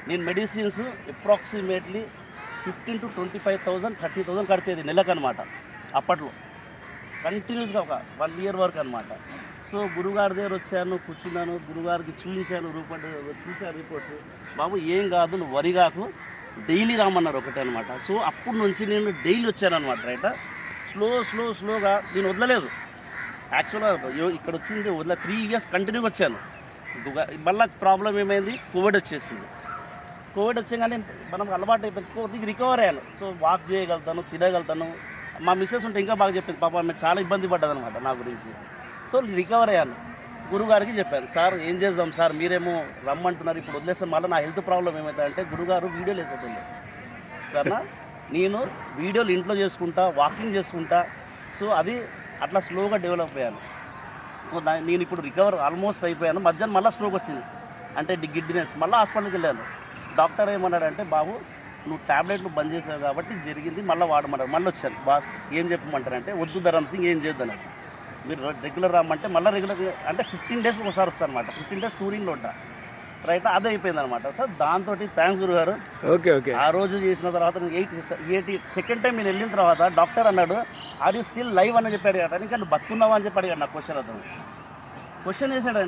నేను medicines approximately 15,000 to 25,000 30,000 ఖర్చేది నెలకనమాట. అప్పట్లో కంటిన్యూస్గా ఒక 1 year వరకు అనమాట. సో గురుగారి దగ్గర వచ్చాను, కూర్చున్నాను, గురుగారికి చూపించాను, చూశాను రిపోర్ట్స్. బాబు ఏం కాదు, నువ్వు వరి కాకు, డైలీ రామన్నారు ఒకటే అనమాట. సో అప్పటి నుంచి నేను డైలీ వచ్చాను అనమాట. రైట్, స్లోగా నేను వదలలేదు. యాక్చువల్గా ఇక్కడ వచ్చింది 3 years కంటిన్యూగా వచ్చాను. మళ్ళీ ప్రాబ్లం ఏమైంది, కోవిడ్ వచ్చేసింది. కోవిడ్ వచ్చేగానే మనం అలవాటు అయిపోయింది, కొద్దిగా రికవర్ అయ్యాను. సో వాక్ చేయగలుగుతాను, తినగలుగుతాను. మా మిస్సెస్ ఉంటే ఇంకా బాగా చెప్పింది, పాప ఆమె చాలా ఇబ్బంది పడ్డది అనమాట నా గురించి. సో రికవర్ అయ్యాను. గురుగారికి చెప్పాను, సార్ ఏం చేద్దాం సార్, మీరేమో రమ్మంటున్నారు, ఇప్పుడు వదిలేస్తాం, మళ్ళీ నా హెల్త్ ప్రాబ్లం ఏమవుతుందంటే గురుగారు వీడియోలు వేసేటుంది సార్నా, నేను వీడియోలు ఇంట్లో చేసుకుంటా, వాకింగ్ చేసుకుంటా. సో అది అట్లా స్లోగా డెవలప్ అయ్యాను. సో నేను ఇప్పుడు రికవర్ ఆల్మోస్ట్ అయిపోయాను. మధ్యాహ్నం మళ్ళీ స్ట్రోక్ వచ్చింది, అంటే గిడ్డినెస్. మళ్ళీ హాస్పిటల్కి వెళ్ళాను. డాక్టర్ ఏమన్నాడంటే, బాబు నువ్వు ట్యాబ్లెట్లు బంద్ చేసావు కాబట్టి జరిగింది, మళ్ళీ వాడమన్నారు. మళ్ళీ వచ్చాను, బాస్ ఏం చెప్పమంటారంటే, వద్దు ధరమ్ సింగ్ ఏం చేయొద్దన్నారు, మీరు రెగ్యులర్ రమ్మంటే మళ్ళీ రెగ్యులర్, అంటే 15 daysకి ఒకసారి వస్తాను అనమాట. 15 days టూరింగ్లో ఉంటా. రైట్, అదే అయిపోయింది అనమాట. సార్ దాంతో థ్యాంక్స్ గురుగారు. ఓకే. ఆ రోజు చేసిన తర్వాత 80 సెకండ్ టైం నేను వెళ్ళిన తర్వాత డాక్టర్ అన్నాడు, ఆర్ యూ స్టిల్ లైవ్ అని చెప్పాడు కదా, ఇంకా నువ్వు బతుకున్నావా అని చెప్పాడు కదా. నా క్వశ్చన్ వేసాడు.